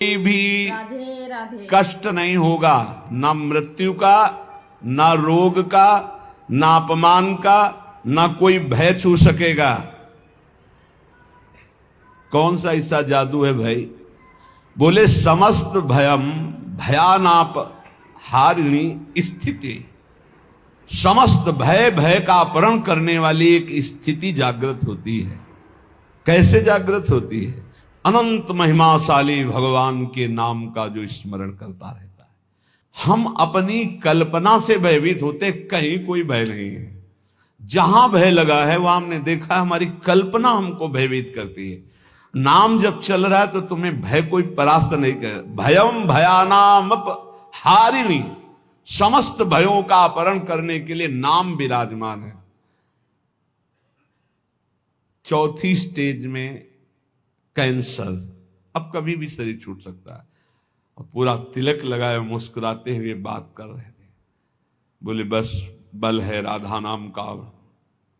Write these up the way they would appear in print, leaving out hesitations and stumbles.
भी राधे राधे। कष्ट नहीं होगा, ना मृत्यु का, ना रोग का, ना अपमान का, ना कोई भय छू सकेगा। कौन सा ऐसा जादू है भाई? बोले समस्त भयम भयानाप हारिणी स्थिति। समस्त भय, भय का अपहरण करने वाली एक स्थिति जागृत होती है। कैसे जागृत होती है? अनंत महिमाशाली भगवान के नाम का जो स्मरण करता रहता है। हम अपनी कल्पना से भयभीत होते, कहीं कोई भय नहीं है। जहां भय लगा है वहां हमने देखा है हमारी कल्पना हमको भयभीत करती है। नाम जब चल रहा है तो तुम्हें भय कोई परास्त नहीं कर। भयम भयानाम हारिणी, समस्त भयों का अपहरण करने के लिए नाम विराजमान है। चौथी स्टेज में कैंसर, अब कभी भी शरीर छूट सकता है। और पूरा तिलक लगाए मुस्कुराते हुए बात कर रहे थे। बोले बस बल है राधा नाम का।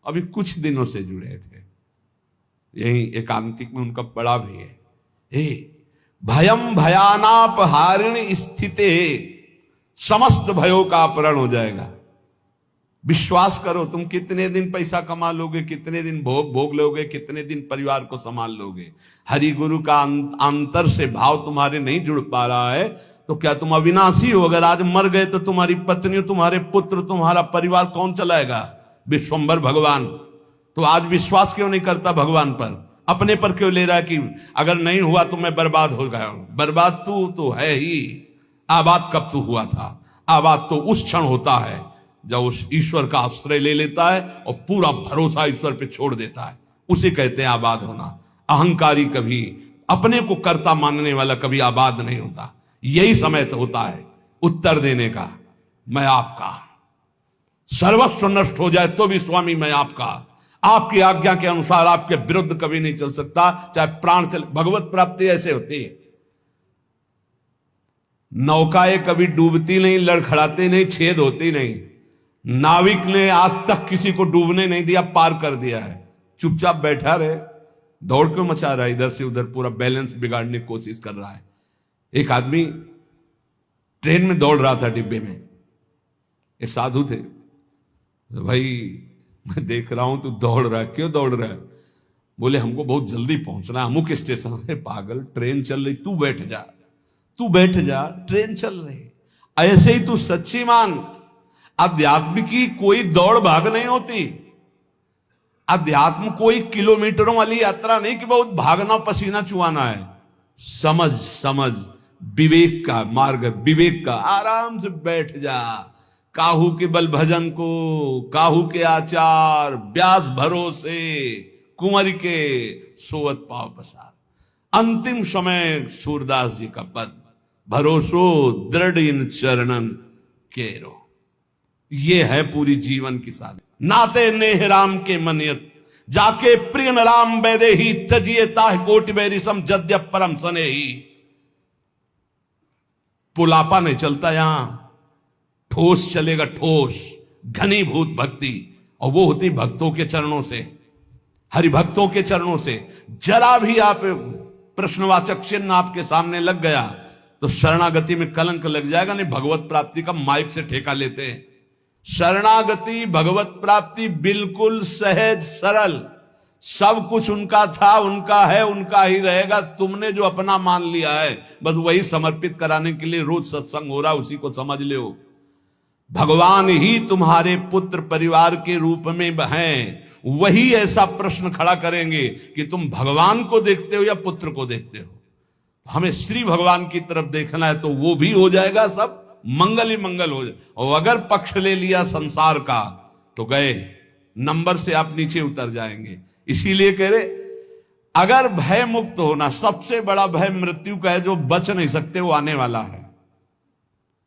अभी कुछ दिनों से जुड़े थे, यही एकांतिक में उनका पड़ा भी है। हे भयम भयानाप हारिणी स्थिते, समस्त भयों का अपहरण हो जाएगा। विश्वास करो, तुम कितने दिन पैसा कमा लोगे, कितने दिन भोग लोगे, कितने दिन परिवार को संभाल लोगे। हरि गुरु का अंतर से भाव तुम्हारे नहीं जुड़ पा रहा है तो क्या तुम अविनाशी हो? अगर आज मर गए तो तुम्हारी पत्नी, तुम्हारे पुत्र, तुम्हारा परिवार कौन चलाएगा? विश्वंभर भगवान। तो आज विश्वास क्यों नहीं करता भगवान पर? अपने पर क्यों ले रहा है कि अगर नहीं हुआ तो मैं बर्बाद हो गया? बर्बाद तू तो है ही। आबाद कब तू हुआ था? आबाद तो उस क्षण होता है जब उस ईश्वर का आश्रय ले लेता है और पूरा भरोसा ईश्वर पे छोड़ देता है। उसे कहते हैं आबाद होना। अहंकारी कभी, अपने को कर्ता मानने वाला कभी आबाद नहीं होता। यही समय तो होता है उत्तर देने का, मैं आपका। सर्वस्व नष्ट हो जाए तो भी स्वामी मैं आपका। आपकी आज्ञा के अनुसार आपके विरुद्ध कभी नहीं चल सकता, चाहे प्राण चले। भगवत प्राप्ति ऐसे होती है। नौकाएं कभी डूबती नहीं, लड़खड़ाती नहीं, छेद होती नहीं। नाविक ने आज तक किसी को डूबने नहीं दिया, पार कर दिया है। चुपचाप बैठा रहे, दौड़ क्यों मचा रहा है इधर से उधर? पूरा बैलेंस बिगाड़ने की कोशिश कर रहा है। एक आदमी ट्रेन में दौड़ रहा था, डिब्बे में। एक साधु थे। भाई मैं देख रहा हूं तू दौड़ रहा है, क्यों दौड़ रहा है? बोले हमको बहुत जल्दी पहुंचना है अमुक स्टेशन। है पागल, ट्रेन चल रही, तू बैठ जा, तू बैठ जा, ट्रेन चल रही। ऐसे ही तू सच्ची मान, अध्यात्म की कोई दौड़ भाग नहीं होती। अध्यात्म कोई किलोमीटरों वाली यात्रा नहीं कि बहुत भागना पसीना चुआना है। समझ समझ, विवेक का मार्ग, विवेक का। आराम से बैठ जा। काहू के बल भजन को, काहू के आचार, ब्यास भरोसे, कुंवर के सोवत पाव पसार। अंतिम समय सूरदास जी का पद, भरोसो दृढ़ इन चरणन केरो। ये है पूरी जीवन की साधना। नाते नेह राम के मनियत, जाके प्रिय राम बैदे ही, तजिए ताह कोटि बैरिसम जद्य परम सने ही। पुलापा नहीं चलता यहां, ठोस चलेगा, ठोस घनीभूत भक्ति। और वो होती भक्तों के चरणों से, हरिभक्तों के चरणों से। जरा भी आप प्रश्नवाचक चिन्ह आपके सामने लग गया तो शरणागति में कलंक लग जाएगा। नहीं, भगवत प्राप्ति का माइक से ठेका लेते हैं। शरणागति, भगवत प्राप्ति बिल्कुल सहज सरल। सब कुछ उनका था, उनका है, उनका ही रहेगा। तुमने जो अपना मान लिया है बस वही समर्पित कराने के लिए रोज सत्संग हो रहा, उसी को समझ लो। भगवान ही तुम्हारे पुत्र परिवार के रूप में हैं। वही ऐसा प्रश्न खड़ा करेंगे कि तुम भगवान को देखते हो या पुत्र को देखते हो। हमें श्री भगवान की तरफ देखना है तो वो भी हो जाएगा, सब मंगल ही मंगल हो जाए। और अगर पक्ष ले लिया संसार का तो गए, नंबर से आप नीचे उतर जाएंगे। इसीलिए कह रहे, अगर भय मुक्त होना, सबसे बड़ा भय मृत्यु का है, जो बच नहीं सकते, वो आने वाला है।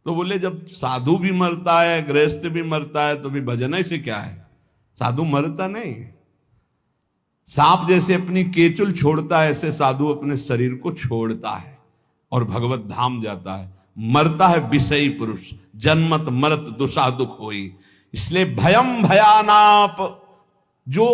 तो बोले जब साधु भी मरता है, गृहस्थ भी मरता है, तो भी भजन से क्या है? साधु मरता नहीं। सांप जैसे अपनी केचुल छोड़ता है, ऐसे साधु अपने शरीर को छोड़ता है और भगवत धाम जाता है। मरता है विषयी पुरुष, जन्मत मरत दुषा दुख होई। इसलिए भयम भयानाप, जो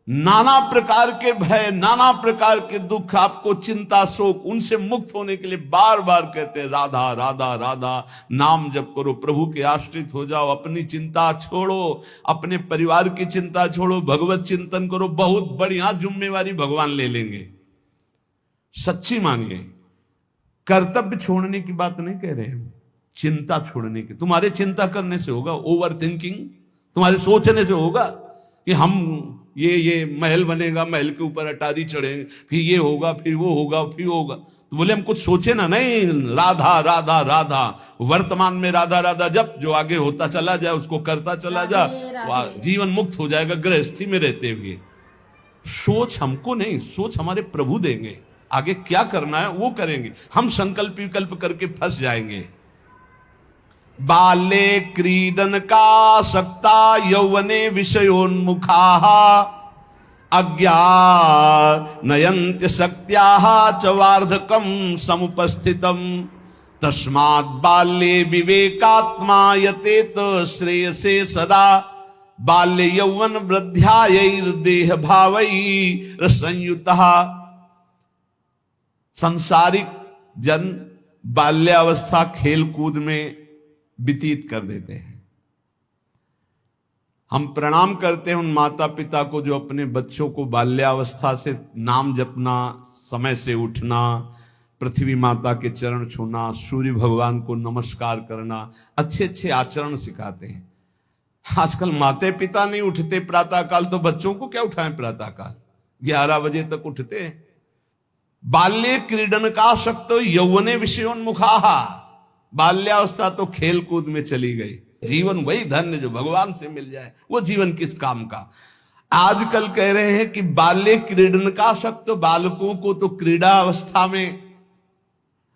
नाना प्रकार के भय, नाना प्रकार के दुख, आपको चिंता शोक, उनसे मुक्त होने के लिए बार बार कहते हैं राधा राधा राधा। नाम जप करो, प्रभु के आश्रित हो जाओ, अपनी चिंता छोड़ो, अपने परिवार की चिंता छोड़ो, भगवत चिंतन करो। बहुत बढ़िया जिम्मेवारी भगवान ले लेंगे, सच्ची मानिए। कर्तव्य छोड़ने की बात नहीं कह रहे हैं, चिंता छोड़ने की। तुम्हारे चिंता करने से होगा, ओवर थिंकिंग, तुम्हारे सोचने से होगा कि हम ये महल बनेगा, महल के ऊपर अटारी चढ़ेंगे, फिर ये होगा, फिर वो होगा, फिर होगा। तो बोले हम कुछ सोचे ना, नहीं, राधा राधा राधा। वर्तमान में राधा राधा जब जो आगे होता चला जाए उसको करता चला जा, जीवन मुक्त हो जाएगा गृहस्थी में रहते हुए। सोच हमको नहीं, सोच हमारे प्रभु देंगे, आगे क्या करना है वो करेंगे, हम संकल्प विकल्प करके फंस जाएंगे। बाले क्रीडन का सक्ता यौवने विषयोन्मुखा अज्ञानयन्त्य शक्त्याः च वार्धकं समुपस्थितम् तस्मात् बाल्ये विवेकात्मा यतेत श्रेयसे सदा बाल्य यौवन वृद्ध्यायैर्देह भावैर्संयुतः। सांसारिक जन बाल्यावस्था खेल कूद में व्यतीत कर देते हैं। हम प्रणाम करते हैं उन माता पिता को जो अपने बच्चों को बाल्यावस्था से नाम जपना, समय से उठना, पृथ्वी माता के चरण छूना, सूर्य भगवान को नमस्कार करना, अच्छे अच्छे आचरण सिखाते हैं। आजकल माता पिता नहीं उठते प्रातःकाल, तो बच्चों को क्या उठाएं प्रातःकाल, 11 बजे तक उठते हैं। बाल्ये क्रीडन का शक्त यौवने विषयोन्मुखा। बाल्यावस्था तो खेल कूद में चली गई। जीवन वही धन्य जो भगवान से मिल जाए, वो जीवन किस काम का। आजकल कह रहे हैं कि बाल्य क्रीडन का शक्त, बालकों को तो क्रीड़ा अवस्था में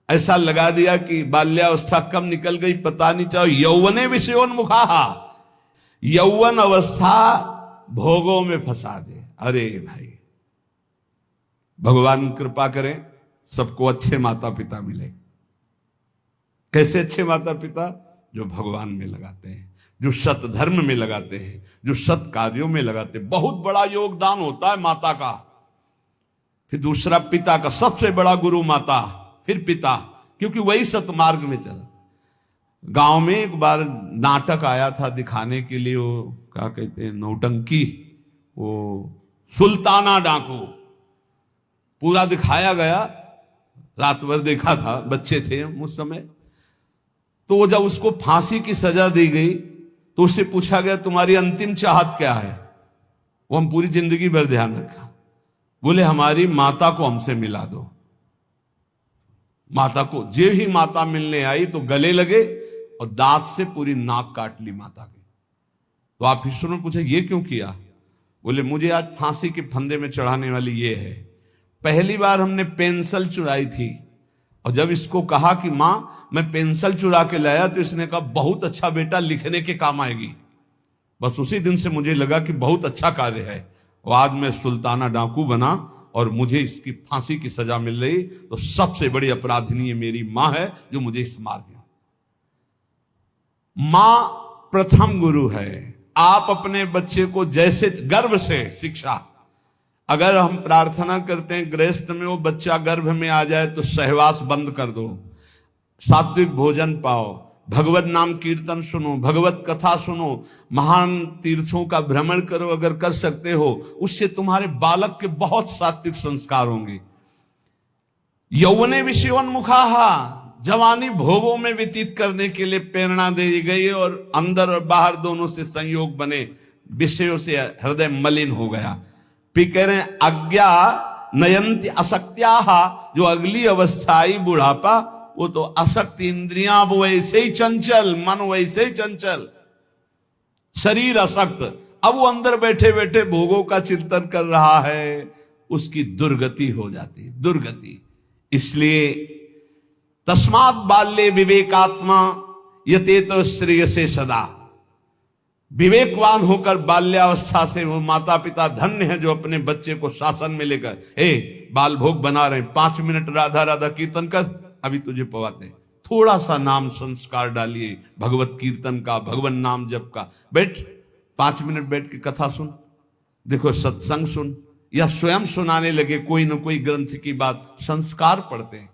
ऐसा लगा दिया कि बाल्यावस्था कब निकल गई पता नहीं चला। यौवने विषयोन्मुखा, यौवन अवस्था भोगों में फंसा दे। अरे भाई, भगवान कृपा करें सबको अच्छे माता पिता मिले। कैसे अच्छे माता पिता? जो भगवान में लगाते हैं, जो सत धर्म में लगाते हैं, जो सत कार्यों में लगाते हैं। बहुत बड़ा योगदान होता है माता का, फिर दूसरा पिता का। सबसे बड़ा गुरु माता, फिर पिता, क्योंकि वही सत मार्ग में चला। गांव में एक बार नाटक आया था दिखाने के लिए, वो क्या कहते हैं, नौटंकी, वो सुल्ताना डाकू पूरा दिखाया गया। रात भर देखा था, बच्चे थे उस समय। तो जब उसको फांसी की सजा दी गई तो उससे पूछा गया तुम्हारी अंतिम चाहत क्या है? वो हम पूरी जिंदगी भर ध्यान रखा। बोले हमारी माता को हमसे मिला दो। माता को, जे ही माता मिलने आई तो गले लगे और दांत से पूरी नाक काट ली माता की। तो आप ईश्वर ने पूछा ये क्यों किया? बोले मुझे आज फांसी के फंदे में चढ़ाने वाली ये है। पहली बार हमने पेंसिल चुराई थी, और जब इसको कहा कि मां मैं पेंसिल चुरा के लाया, तो इसने कहा बहुत अच्छा बेटा, लिखने के काम आएगी। बस उसी दिन से मुझे लगा कि बहुत अच्छा कार्य है। और आज मैं सुल्ताना डाकू बना और मुझे इसकी फांसी की सजा मिल रही। तो सबसे बड़ी अपराधिनी मेरी मां है जो मुझे इस मार्ग में। मां प्रथम गुरु है। आप अपने बच्चे को जैसे गर्भ से शिक्षा, अगर हम प्रार्थना करते हैं गृहस्थ में वो बच्चा गर्भ में आ जाए तो सहवास बंद कर दो, सात्विक भोजन पाओ, भगवत नाम कीर्तन सुनो, भगवत कथा सुनो, महान तीर्थों का भ्रमण करो अगर कर सकते हो, उससे तुम्हारे बालक के बहुत सात्विक संस्कार होंगे। यौवने विषयोन्मुखा, जवानी भोगों में व्यतीत करने के लिए प्रेरणा दी गई और अंदर और बाहर दोनों से संयोग बने, विषयों से हृदय मलिन हो गया। फिर कह रहे हैं अज्ञा नयंती असक्त्याः, जो अगली अवस्था आई बुढ़ापा, वो तो असक्त, इंद्रियां वैसे ही चंचल, मन वैसे ही चंचल, शरीर असक्त। अब वो अंदर बैठे बैठे भोगों का चिंतन कर रहा है, उसकी दुर्गति हो जाती, दुर्गति। इसलिए तस्मात् बाल्ये विवेकात्मा यतेत श्रेयसे सदा। विवेकवान होकर बाल्यावस्था से वो माता पिता धन्य है जो अपने बच्चे को शासन में लेकर, बाल भोग बना रहे, 5 मिनट राधा राधा कीर्तन कर, अभी तुझे पवाते, थोड़ा सा नाम संस्कार डालिए, भगवत कीर्तन का, भगवान नाम जप का। बैठ 5 मिनट बैठ के कथा सुन, देखो सत्संग सुन या स्वयं सुनाने लगे कोई न कोई ग्रंथ की बात, संस्कार पढ़ते हैं,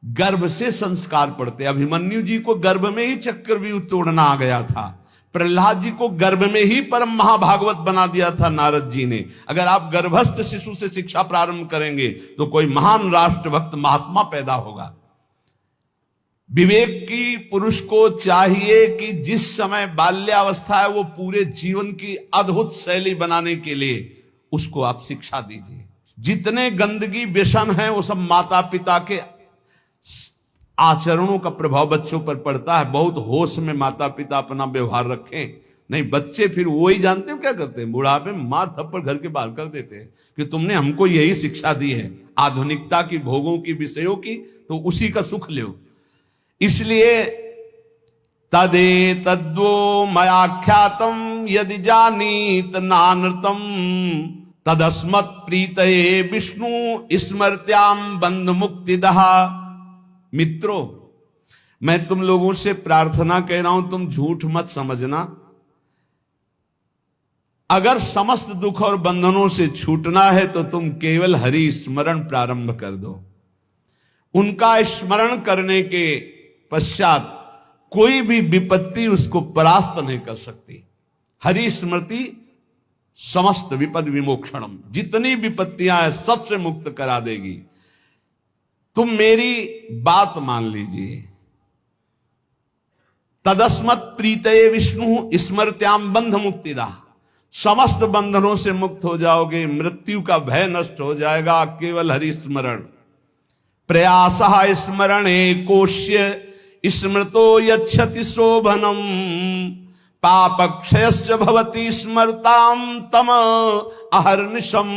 गर्भ से संस्कार पढ़ते। अभिमन्यु जी को गर्भ में ही चक्रव्यूह तोड़ना आ गया था, प्रहलाद जी को गर्भ में ही परम महाभागवत बना दिया था नारद जी ने। अगर आप गर्भस्थ शिशु से शिक्षा प्रारंभ करेंगे तो कोई महान राष्ट्रभक्त महात्मा पैदा होगा। विवेक की पुरुष को चाहिए कि जिस समय बाल्यावस्था है वो पूरे जीवन की अद्भुत शैली बनाने के लिए उसको आप शिक्षा दीजिए। जितने गंदगी व्यसन है वो सब माता पिता के आचरणों का प्रभाव बच्चों पर पड़ता है। बहुत होश में माता पिता अपना व्यवहार रखें, नहीं बच्चे फिर वही जानते हो क्या करते हैं, बुढ़ापे में मार थप्पड़ घर के बाहर कर देते हैं कि तुमने हमको यही शिक्षा दी है आधुनिकता की, भोगों की, विषयों की, तो उसी का सुख लो। इसलिए तदे तद्वो मयाख्यातम यदि जानीत नानृतम तदस्मत् प्रीतये विष्णु स्मृत्याम बंध मुक्तिदः। मित्रों, मैं तुम लोगों से प्रार्थना कह रहा हूं, तुम झूठ मत समझना। अगर समस्त दुख और बंधनों से छूटना है तो तुम केवल हरि स्मरण प्रारंभ कर दो। उनका स्मरण करने के पश्चात कोई भी विपत्ति उसको परास्त नहीं कर सकती। हरि स्मृति समस्त विपद विमोक्षणम, जितनी विपत्तियां हैं सबसे मुक्त करा देगी। तुम मेरी बात मान लीजिए। तदस्मत् प्रीतये विष्णु स्मृत्याम बंध मुक्तिदा, समस्त बंधनों से मुक्त हो जाओगे, मृत्यु का भय नष्ट हो जाएगा केवल हरि स्मरण। प्रयासः स्मरणे कोश्य स्मृतो यच्छति शोभनम पापक्षयश्च भवति स्मरताम तम अहर्निशम।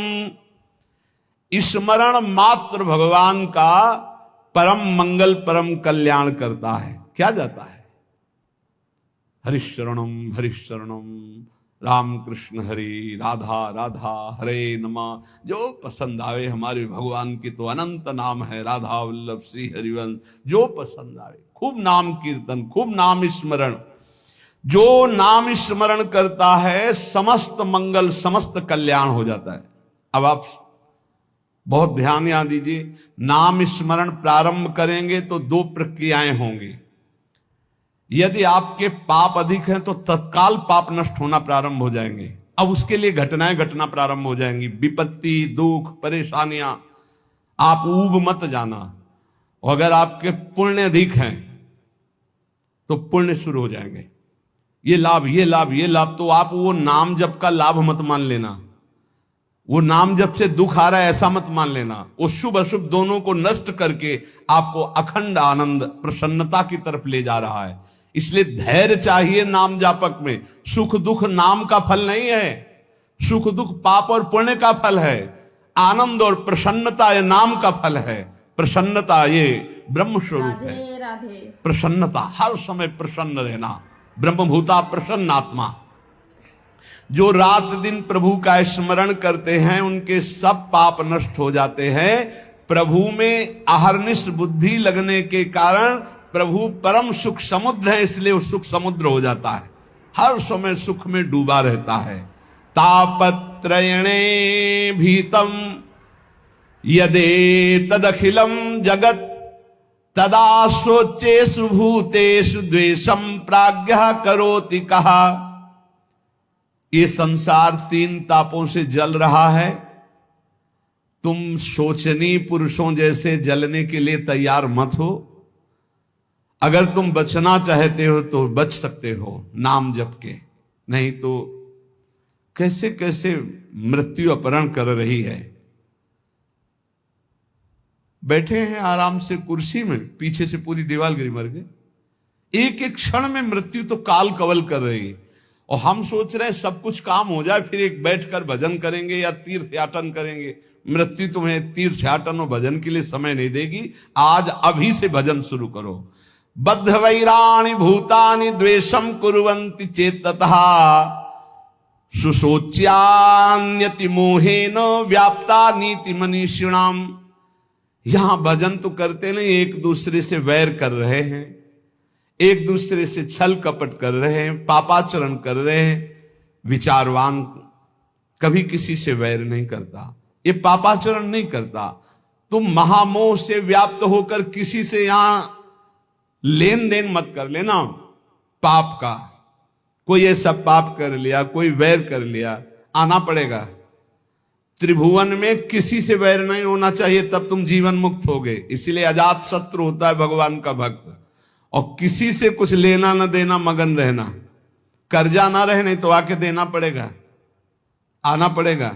स्मरण मात्र भगवान का परम मंगल परम कल्याण करता है। क्या जाता है? हरिशरणम हरिशरणम, राम कृष्ण हरि, राधा राधा, हरे नमः। जो पसंद आवे, हमारे भगवान की तो अनंत नाम है, राधा वल्लभ श्री हरिवंश, जो पसंद आवे। खूब नाम कीर्तन, खूब नाम स्मरण। जो नाम स्मरण करता है समस्त मंगल समस्त कल्याण हो जाता है। अब आप बहुत ध्यान यहां दीजिए, नाम स्मरण प्रारंभ करेंगे तो दो प्रक्रियाएं होंगी। यदि आपके पाप अधिक हैं तो तत्काल पाप नष्ट होना प्रारंभ हो जाएंगे। अब उसके लिए घटनाएं घटना प्रारंभ हो जाएंगी, विपत्ति, दुख, परेशानियां। आप ऊब मत जाना। अगर आपके पुण्य अधिक हैं तो पुण्य शुरू हो जाएंगे। ये लाभ, ये लाभ, ये लाभ। तो आप वो नाम जप का लाभ मत मान लेना। वो नाम जप से दुख आ रहा है ऐसा मत मान लेना। वो शुभ अशुभ दोनों को नष्ट करके आपको अखंड आनंद प्रसन्नता की तरफ ले जा रहा है। इसलिए धैर्य चाहिए नाम जापक में। सुख दुख नाम का फल नहीं है, सुख दुख पाप और पुण्य का फल है। आनंद और प्रसन्नता ये नाम का फल है। प्रसन्नता ये ब्रह्म स्वरूप है। राधे। प्रसन्नता, हर समय प्रसन्न रहना, ब्रह्मभूता प्रसन्न आत्मा। जो रात दिन प्रभु का स्मरण करते हैं उनके सब पाप नष्ट हो जाते हैं। प्रभु में अहर्निश बुद्धि लगने के कारण प्रभु परम सुख समुद्र है, इसलिए वो सुख समुद्र हो जाता है, हर समय सुख में डूबा रहता है। तापत्रयणे भीतम यदे तदखिलम जगत तदा सोचेषु भूतेषु द्वेषम प्राज्ञः करोति कहा। ये संसार तीन तापों से जल रहा है। तुम शोचनीय पुरुषों जैसे जलने के लिए तैयार मत हो। अगर तुम बचना चाहते हो तो बच सकते हो नाम जप के, नहीं तो कैसे कैसे मृत्यु अपहरण कर रही है। बैठे हैं आराम से कुर्सी में, पीछे से पूरी दीवार गिरी, मर गए। एक एक क्षण में मृत्यु तो काल कवल कर रही है। और हम सोच रहे हैं सब कुछ काम हो जाए फिर एक बैठकर भजन करेंगे या तीर्थयाटन करेंगे। मृत्यु तुम्हें तीर्थयाटन और भजन के लिए समय नहीं देगी। आज अभी से भजन शुरू करो। बद्ध वैराणि भूतानि द्वेषम कुर्वन्ति चेततः सुशोच्यान्यति मोहेन व्याप्ता नीति मनीषिणाम। यहां भजन तो करते नहीं, एक दूसरे से वैर कर रहे हैं, एक दूसरे से छल कपट कर रहे हैं, पापाचरण कर रहे हैं। विचारवान कभी किसी से वैर नहीं करता, ये पापाचरण नहीं करता। तुम महामोह से व्याप्त होकर किसी से यहां लेन देन मत कर लेना पाप का। कोई ऐसा पाप कर लिया, कोई वैर कर लिया, आना पड़ेगा। त्रिभुवन में किसी से वैर नहीं होना चाहिए, तब तुम जीवन मुक्त होगे। इसलिए अजात शत्रु होता है भगवान का भक्त। और किसी से कुछ लेना ना देना, मगन रहना। कर्जा ना रहे, नहीं तो आके देना पड़ेगा, आना पड़ेगा।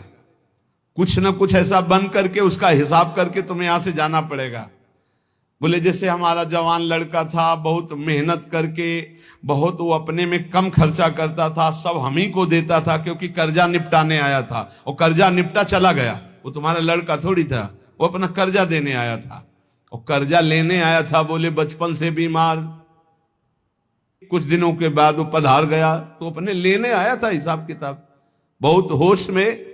कुछ ना कुछ ऐसा बन करके उसका हिसाब करके तुम्हें यहां से जाना पड़ेगा। बोले जैसे हमारा जवान लड़का था, बहुत मेहनत करके, बहुत वो अपने में कम खर्चा करता था, सब हम ही को देता था क्योंकि कर्जा निपटाने आया था। और कर्जा निपटा चला गया, वो तुम्हारा लड़का थोड़ी था, वो अपना कर्जा देने आया था। और कर्जा लेने आया था, बोले बचपन से बीमार, कुछ दिनों के बाद वो पधार गया, तो अपने लेने आया था हिसाब किताब। बहुत होश में।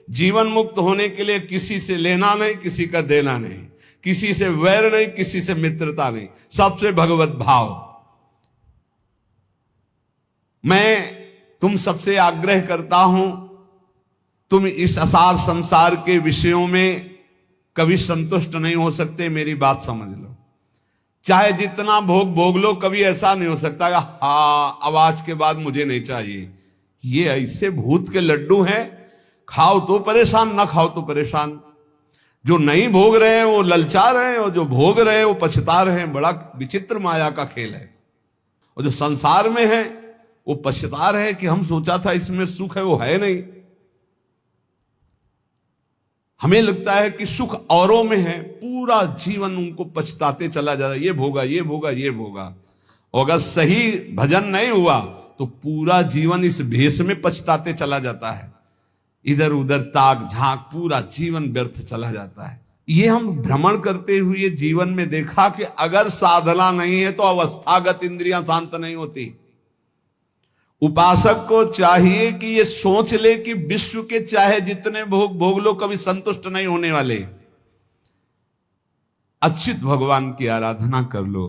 जीवन मुक्त होने के लिए किसी से लेना नहीं, किसी का देना नहीं, किसी से वैर नहीं, किसी से मित्रता नहीं, सबसे भगवत भाव। मैं तुम सबसे आग्रह करता हूं, तुम इस असार संसार के विषयों में कभी संतुष्ट नहीं हो सकते, मेरी बात समझ लो। चाहे जितना भोग भोग लो, कभी ऐसा नहीं हो सकता हाँ अब आज के बाद मुझे नहीं चाहिए। ये ऐसे भूत के लड्डू हैं, खाओ तो परेशान, ना खाओ तो परेशान। जो नहीं भोग रहे हैं वो ललचा रहे हैं, और जो भोग रहे हैं वो पछता रहे हैं। बड़ा विचित्र माया का खेल है। और जो संसार में है वो पछता रहे हैं कि हम सोचा था इसमें सुख है, वो है नहीं। हमें लगता है कि सुख औरों में है, पूरा जीवन उनको पछताते चला जा रहा है, ये भोगा, ये भोगा, ये भोगा। और अगर सही भजन नहीं हुआ तो पूरा जीवन इस भेष में पछताते चला जाता है। इधर उधर ताक झांक, पूरा जीवन व्यर्थ चला जाता है। ये हम भ्रमण करते हुए जीवन में देखा कि अगर साधना नहीं है तो अवस्थागत इंद्रियां शांत नहीं होती। उपासक को चाहिए कि ये सोच ले कि विश्व के चाहे जितने भोग भोग लो, कभी संतुष्ट नहीं होने वाले। अच्युत भगवान की आराधना कर लो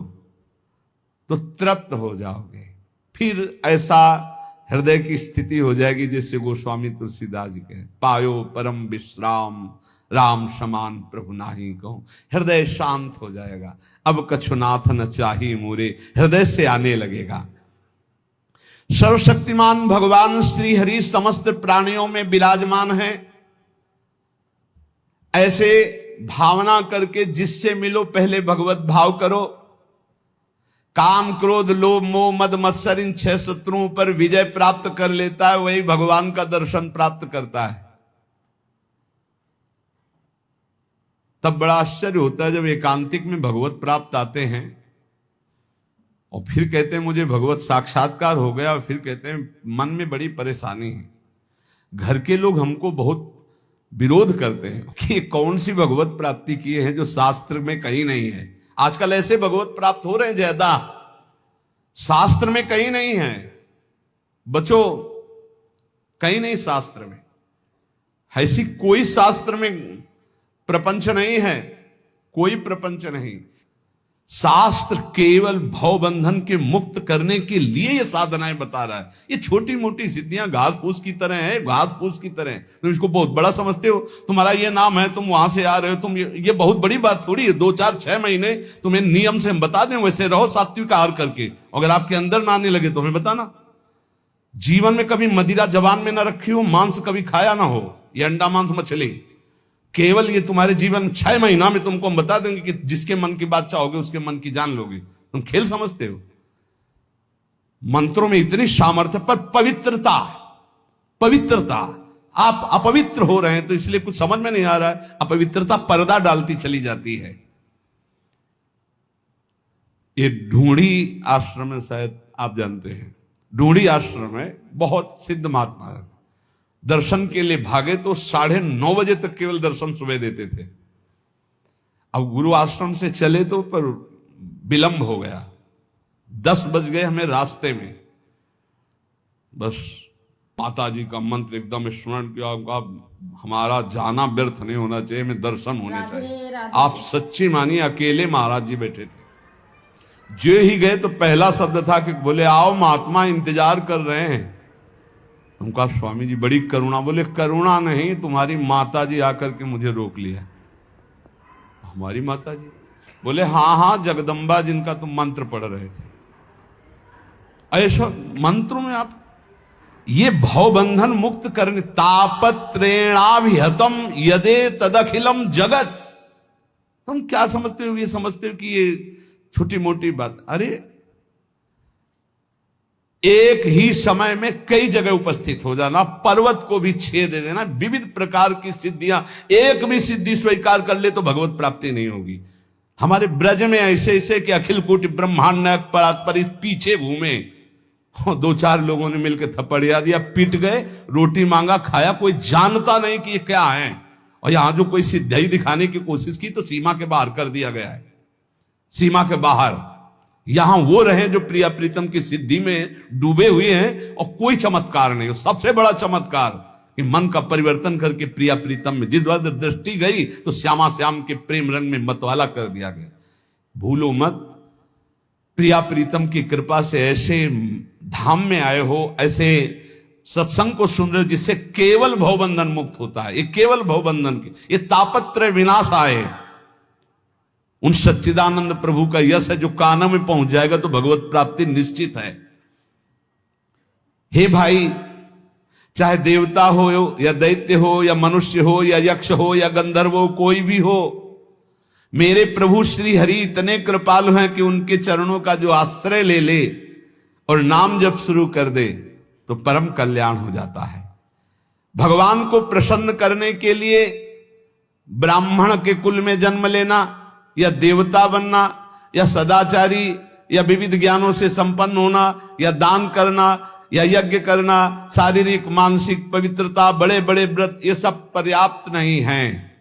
तो तृप्त हो जाओगे। फिर ऐसा हृदय की स्थिति हो जाएगी जैसे गोस्वामी तुलसीदास जी कहे, पायो परम विश्राम राम समान प्रभु नाही कहूं। हृदय शांत हो जाएगा। अब कछुनाथ न चाहिए मोरे, हृदय से आने लगेगा। सर्वशक्तिमान भगवान श्री हरि समस्त प्राणियों में विराजमान है। ऐसे भावना करके जिससे मिलो पहले भगवत भाव करो। काम क्रोध लोभ मोह मद मत्सर इन 6 शत्रुओं पर विजय प्राप्त कर लेता है, वही भगवान का दर्शन प्राप्त करता है। तब बड़ा आश्चर्य होता है जब एकांतिक में भगवत प्राप्त आते हैं और फिर कहते हैं मुझे भगवत साक्षात्कार हो गया, और फिर कहते हैं मन में बड़ी परेशानी है। घर के लोग हमको बहुत विरोध करते हैं कि कौन सी भगवत प्राप्ति किए हैं जो शास्त्र में कहीं नहीं है। आजकल ऐसे भगवत प्राप्त हो रहे हैं ज्यादा, शास्त्र में कहीं नहीं है। बच्चों, कहीं नहीं शास्त्र में, ऐसी कोई शास्त्र में प्रपंच नहीं है, कोई प्रपंच नहीं। शास्त्र केवल भवबंधन के मुक्त करने के लिए ये साधनाएं बता रहा है। ये छोटी मोटी सिद्धियां घास फूस की तरह है, घास फूस की तरह है। तुम इसको बहुत बड़ा समझते हो। तुम्हारा ये नाम है, तुम वहां से आ रहे हो, तुम ये बहुत बड़ी बात थोड़ी है। 2 4 6 महीने तुम्हें नियम से हम बता दें, वैसे रहो सात्विक आहार करके। अगर आपके अंदर ना आने लगे तो हमें बताना। जीवन में कभी मदिरा जबान में ना रखी हो, मांस कभी खाया ना हो, ये अंडा मांस मछली, केवल ये तुम्हारे जीवन 6 महीना में तुमको हम बता देंगे कि जिसके मन की बात चाहोगे उसके मन की जान लोगे। तुम खेल समझते हो। मंत्रों में इतनी सामर्थ्य, पर पवित्रता, पवित्रता, आप अपवित्र हो रहे हैं तो इसलिए कुछ समझ में नहीं आ रहा है। अपवित्रता पर्दा डालती चली जाती है। ये ढूंढी आश्रम में, शायद आप जानते हैं, ढूंढी आश्रम में बहुत सिद्ध महात्मा है। दर्शन के लिए भागे तो 9:30 बजे तक केवल दर्शन सुबह देते थे। अब गुरु आश्रम से चले तो पर विलंब हो गया, 10 बज गए हमें रास्ते में। बस माता जी का मंत्र एकदम स्मरण किया, हमारा जाना व्यर्थ नहीं होना चाहिए, हमें दर्शन होने चाहिए। आप सच्ची मानिए, अकेले महाराज जी बैठे थे। जो ही गए तो पहला शब्द था कि बोले आओ महात्मा इंतजार कर रहे हैं। हम कहा स्वामी जी बड़ी करुणा। बोले करुणा नहीं, तुम्हारी माता जी आकर के मुझे रोक लिया। हमारी माता जी? बोले हाँ हाँ, जगदम्बा जिनका तुम मंत्र पढ़ रहे थे। ऐसा मंत्रों में आप ये भवबंधन मुक्त करने, तापत्रेणाभिहतम यदे तदखिलम जगत। तुम क्या समझते हो? ये समझते हो कि ये छोटी मोटी बात? अरे एक ही समय में कई जगह उपस्थित हो जाना, पर्वत को भी छेद दे देना, विविध प्रकार की सिद्धियां, एक भी सिद्धि स्वीकार कर ले तो भगवत प्राप्ति नहीं होगी। हमारे ब्रज में ऐसे ऐसे कि अखिल कोटि ब्रह्मांड नायक परात्पर पीछे घूमे, दो चार लोगों ने मिलकर थप्पड़िया दिया, पीट गए, रोटी मांगा, खाया, कोई जानता नहीं कि ये क्या है। और यहां जो कोई सिद्धि दिखाने की कोशिश की तो सीमा के बाहर कर दिया गया है, सीमा के बाहर। यहां वो रहे जो प्रिया प्रीतम की सिद्धि में डूबे हुए हैं और कोई चमत्कार नहीं हो। सबसे बड़ा चमत्कार कि मन का परिवर्तन करके प्रिया प्रीतम में जिस वक्त दृष्टि गई तो श्यामा श्याम के प्रेम रंग में मतवाला कर दिया गया। भूलो मत, प्रिया प्रीतम की कृपा से ऐसे धाम में आए हो, ऐसे सत्संग को सुन रहे हो जिससे केवल भवबंधन मुक्त होता है। ये केवल भवबंधन के, ये तापत्रय विनाश आए, उन सच्चिदानंद प्रभु का यश है जो कानों में पहुंच जाएगा तो भगवत प्राप्ति निश्चित है। हे भाई, चाहे देवता हो या दैत्य हो या मनुष्य हो या यक्ष हो या गंधर्व हो, कोई भी हो, मेरे प्रभु श्री हरि इतने कृपालु हैं कि उनके चरणों का जो आश्रय ले ले और नाम जप शुरू कर दे तो परम कल्याण हो जाता है। भगवान को प्रसन्न करने के लिए ब्राह्मण के कुल में जन्म लेना या देवता बनना या सदाचारी या विविध ज्ञानों से संपन्न होना या दान करना या यज्ञ करना, शारीरिक मानसिक पवित्रता, बड़े बड़े व्रत, ये सब पर्याप्त नहीं हैं।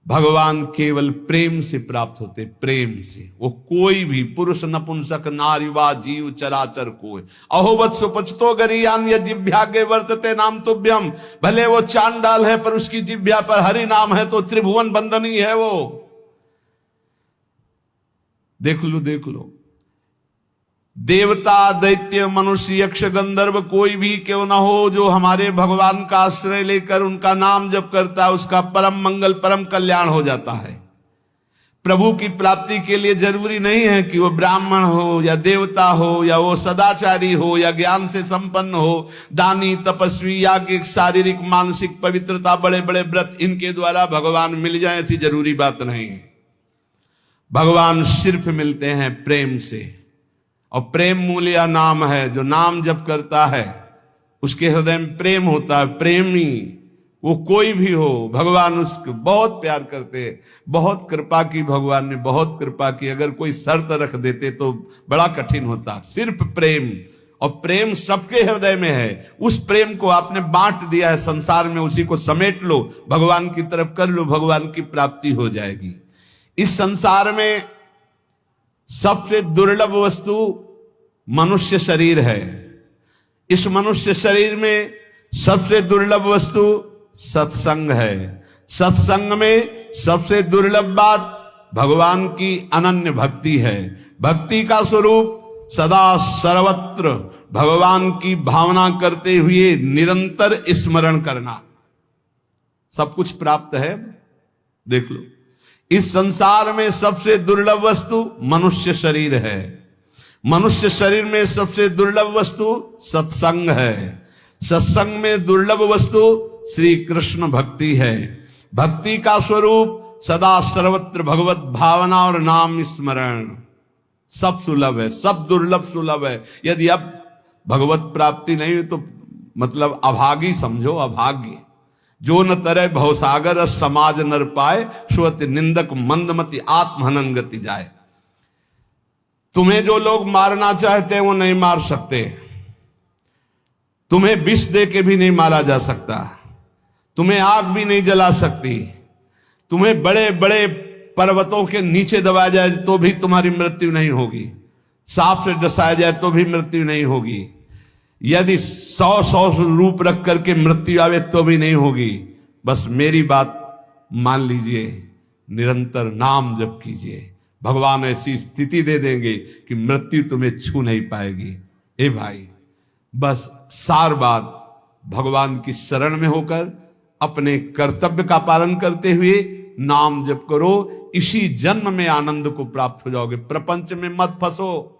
भगवान केवल प्रेम से प्राप्त होते, प्रेम से। वो कोई भी पुरुष नपुंसक नारीवा जीव चराचर कोई अहोवत सुपचतो गरियान या जिभ्यागे वर्तते नाम तुभ्यम। भले वो चांडाल है पर उसकी जिभ्या पर हरि नाम है तो त्रिभुवन बंदनी है वो। देख लो देख लो, देवता दैत्य मनुष्य यक्ष गंधर्व कोई भी क्यों ना हो, जो हमारे भगवान का आश्रय लेकर उनका नाम जप करता है उसका परम मंगल परम कल्याण हो जाता है। प्रभु की प्राप्ति के लिए जरूरी नहीं है कि वो ब्राह्मण हो या देवता हो या वो सदाचारी हो या ज्ञान से संपन्न हो, दानी तपस्वी या कि शारीरिक मानसिक पवित्रता, बड़े बड़े व्रत, इनके द्वारा भगवान मिल जाए ऐसी जरूरी बात नहीं है। भगवान सिर्फ मिलते हैं प्रेम से, और प्रेम मूल्य नाम है। जो नाम जप करता है उसके हृदय में प्रेम होता है। प्रेमी वो कोई भी हो, भगवान उसको बहुत प्यार करते हैं। बहुत कृपा की भगवान ने, बहुत कृपा की। अगर कोई शर्त रख देते तो बड़ा कठिन होता। सिर्फ प्रेम, और प्रेम सबके हृदय में है। उस प्रेम को आपने बांट दिया है संसार में, उसी को समेट लो, भगवान की तरफ कर लो, भगवान की प्राप्ति हो जाएगी। इस संसार में सबसे दुर्लभ वस्तु मनुष्य शरीर है। इस मनुष्य शरीर में सबसे दुर्लभ वस्तु सत्संग है। सत्संग में सबसे दुर्लभ बात भगवान की अनन्य भक्ति है। भक्ति का स्वरूप सदा सर्वत्र भगवान की भावना करते हुए निरंतर स्मरण करना। सब कुछ प्राप्त है। देख लो, इस संसार में सबसे दुर्लभ वस्तु मनुष्य शरीर है। मनुष्य शरीर में सबसे दुर्लभ वस्तु सत्संग है। सत्संग में दुर्लभ वस्तु श्री कृष्ण भक्ति है। भक्ति का स्वरूप सदा सर्वत्र भगवत भावना और नाम स्मरण। सब सुलभ है, सब दुर्लभ सुलभ है। यदि अब भगवत प्राप्ति नहीं हुई तो मतलब अभागी समझो, अभाग्य। जो न तरह भवसागर समाज नर पाए, श्रुति निंदक मंदमति आत्महनन गति जाए। तुम्हें जो लोग मारना चाहते हैं वो नहीं मार सकते। तुम्हें विष दे के भी नहीं मारा जा सकता। तुम्हें आग भी नहीं जला सकती। तुम्हें बड़े बड़े पर्वतों के नीचे दबाया जाए तो भी तुम्हारी मृत्यु नहीं होगी। सांप से डसाया जाए तो भी मृत्यु नहीं होगी। यदि 100 रूप रख करके मृत्यु आवे तो भी नहीं होगी। बस मेरी बात मान लीजिए, निरंतर नाम जप कीजिए, भगवान ऐसी स्थिति दे देंगे कि मृत्यु तुम्हें छू नहीं पाएगी। ए भाई, बस सार बात भगवान की शरण में होकर अपने कर्तव्य का पालन करते हुए नाम जप करो, इसी जन्म में आनंद को प्राप्त हो जाओगे। प्रपंच में मत फंसो।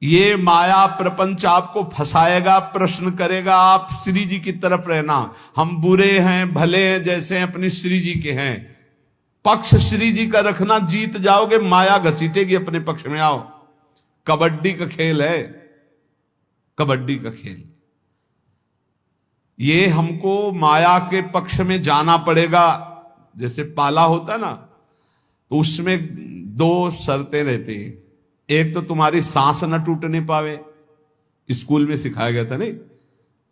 ये माया प्रपंच आपको फंसाएगा, प्रश्न करेगा। आप श्री जी की तरफ रहना। हम बुरे हैं भले हैं जैसे हैं अपनी श्री जी के हैं, पक्ष श्री जी का रखना, जीत जाओगे। माया घसीटेगी अपने पक्ष में। आओ, कबड्डी का खेल है, कबड्डी का खेल। ये हमको माया के पक्ष में जाना पड़ेगा। जैसे पाला होता ना, तो उसमें दो शर्तें रहती हैं। एक तो तुम्हारी सांस न टूटने पावे, स्कूल में सिखाया गया था नहीं,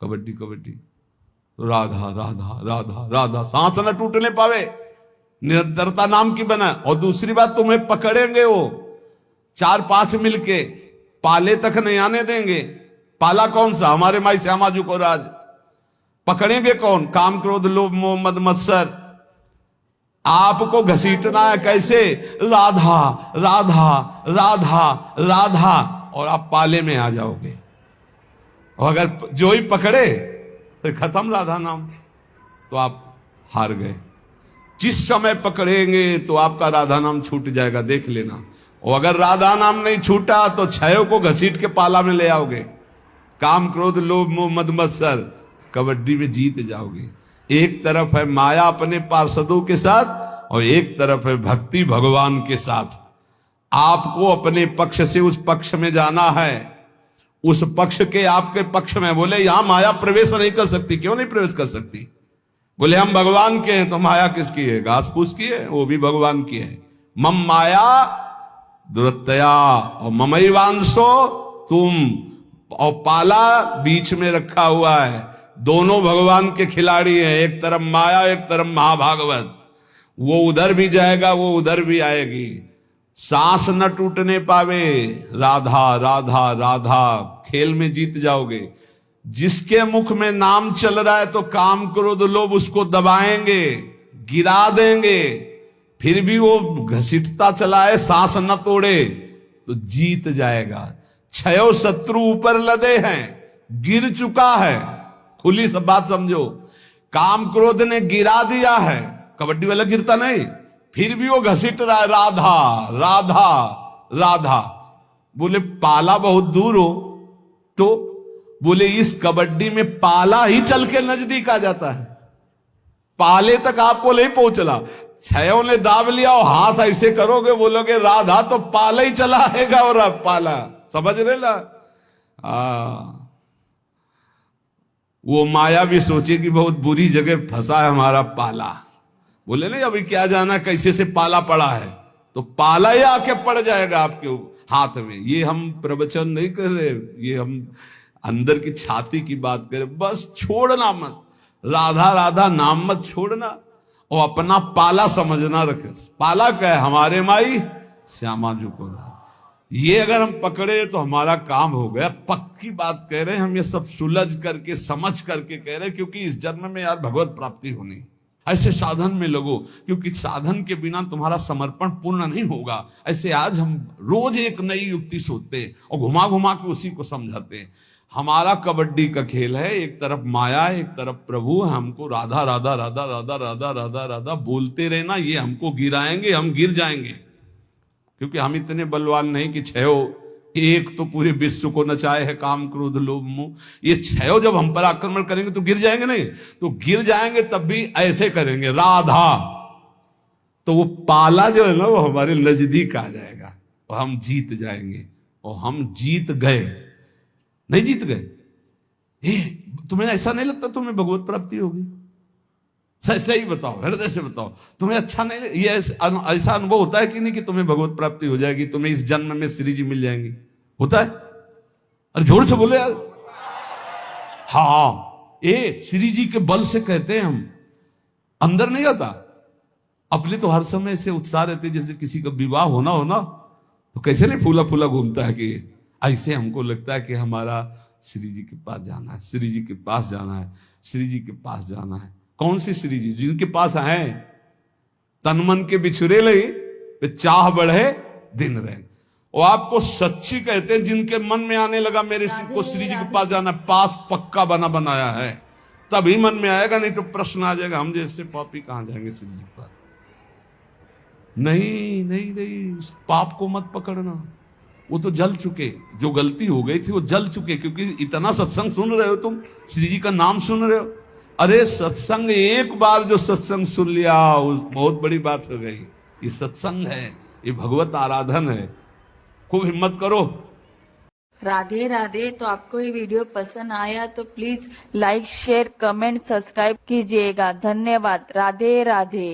कबड्डी कबड्डी तो राधा राधा राधा राधा, सांस न टूटने पावे, निरंतरता नाम की बना। और दूसरी बात, तुम्हें पकड़ेंगे वो 4-5 मिलके, पाले तक नहीं आने देंगे। पाला कौन सा? हमारे माई श्यामाजू को राज। पकड़ेंगे कौन? काम क्रोध लोभ मोह मद मत्सर। आपको घसीटना है कैसे? राधा राधा राधा राधा, और आप पाले में आ जाओगे। और अगर जो ही पकड़े तो खत्म राधा नाम, तो आप हार गए। जिस समय पकड़ेंगे तो आपका राधा नाम छूट जाएगा, देख लेना। और अगर राधा नाम नहीं छूटा तो छयों को घसीट के पाला में ले आओगे। काम क्रोध लोभ मोह मद मत्सर, कबड्डी में जीत जाओगे। एक तरफ है माया अपने पार्षदों के साथ, और एक तरफ है भक्ति भगवान के साथ। आपको अपने पक्ष से उस पक्ष में जाना है, उस पक्ष के आपके पक्ष में। बोले यहां माया प्रवेश नहीं कर सकती। क्यों नहीं प्रवेश कर सकती? बोले हम भगवान के हैं। तो माया किसकी है? घास फूस की है, वो भी भगवान की है। मम माया दुरतया और ममैवांशो तुम, और पाला बीच में रखा हुआ है। दोनों भगवान के खिलाड़ी हैं, एक तरफ माया एक तरफ महाभागवत। वो उधर भी जाएगा, वो उधर भी आएगी। सांस न टूटने पावे, राधा राधा राधा, खेल में जीत जाओगे। जिसके मुख में नाम चल रहा है तो काम क्रोध लोभ उसको दबाएंगे, गिरा देंगे, फिर भी वो घसीटता चला है, सांस न तोड़े तो जीत जाएगा। छयो शत्रु ऊपर लदे हैं, गिर चुका है। खुली सब बात समझो। काम क्रोध ने गिरा दिया है, कबड्डी वाला गिरता नहीं, फिर भी वो घसीट रहा है, राधा राधा राधा। बोले पाला बहुत दूर हो तो? बोले इस कबड्डी में पाला ही चल के नजदीक आ जाता है, पाले तक आपको नहीं पहुंचला। छयों ने दाब लिया और हाथ ऐसे करोगे, बोलोगे राधा, तो पाला ही चला आएगा। और अब पाला समझ रहे ना? वो माया भी सोचे कि बहुत बुरी जगह फंसा है हमारा पाला। बोले नहीं, अभी क्या जाना कैसे से पाला पड़ा है, तो पाला ही आके पड़ जाएगा आपके हाथ में। ये हम प्रवचन नहीं कर रहे, ये हम अंदर की छाती की बात कर रहे। बस छोड़ना मत, राधा राधा नाम मत छोड़ना, और अपना पाला समझना रखे। पाला क्या है? हमारे माई श्यामा जी को। ये अगर हम पकड़े तो हमारा काम हो गया। पक्की बात कह रहे हैं हम, ये सब सुलझ करके समझ करके कह रहे हैं, क्योंकि इस जन्म में यार भगवत प्राप्ति होनी। ऐसे साधन में लगो, क्योंकि साधन के बिना तुम्हारा समर्पण पूर्ण नहीं होगा। ऐसे आज हम रोज एक नई युक्ति सोचते और घुमा घुमा के उसी को समझाते। हमारा कबड्डी का खेल है, एक तरफ माया एक तरफ प्रभु। हमको राधा राधा राधा राधा राधा राधा राधा बोलते रहना, ये हमको गिराएंगे, हम गिर जाएंगे। क्योंकि हम इतने बलवान नहीं कि छयो एक तो पूरे विश्व को नचाए है, काम क्रोध लोभ मोह। ये छयो जब हम पर आक्रमण करेंगे तो गिर जाएंगे नहीं, तो गिर जाएंगे तब भी ऐसे करेंगे राधा, तो वो पाला जो है ना वो हमारे नजदीक आ जाएगा और हम जीत जाएंगे। और हम जीत गए, नहीं जीत गए। तुम्हें ऐसा नहीं लगता तुम्हें भगवत प्राप्ति होगी? सही बताओ, हृदय से बताओ, तुम्हें अच्छा नहीं, ये ऐसा अनुभव होता है कि नहीं कि तुम्हें भगवत प्राप्ति हो जाएगी, तुम्हें इस जन्म में श्री जी मिल जाएंगी? होता है? अरे जोर से बोले यार। हाँ, ये श्री जी के बल से कहते हैं हम, अंदर नहीं आता। अपने तो हर समय से उत्साह रहते, जैसे किसी का विवाह होना हो ना, तो कैसे नहीं फूला फूला घूमता है कि ऐसे हमको लगता है कि हमारा श्री जी के पास जाना है, श्री जी के पास जाना है, श्री जी के पास जाना है। कौन सी श्री जी? जिनके पास आए तन मन के बिछुरे लई, चाह बढ़े दिन रहे। वो आपको सच्ची कहते हैं जिनके मन में आने लगा मेरे को श्री जी के पास जाना, पास पक्का बना बनाया है, तभी मन में आएगा, नहीं तो प्रश्न आ जाएगा हम जैसे पापी कहां जाएंगे श्री जी पर। नहीं नहीं नहीं, उस पाप को मत पकड़ना, वो तो जल चुके, जो गलती हो गई थी वो जल चुके, क्योंकि इतना सत्संग सुन रहे हो तुम, श्री जी का नाम सुन रहे हो। अरे सत्संग, एक बार जो सत्संग सुन लिया बहुत बड़ी बात हो गई। ये सत्संग है, ये भगवत आराधन है, खूब हिम्मत करो। राधे राधे। तो आपको ये वीडियो पसंद आया तो please like share comment subscribe कीजिएगा। धन्यवाद। राधे राधे।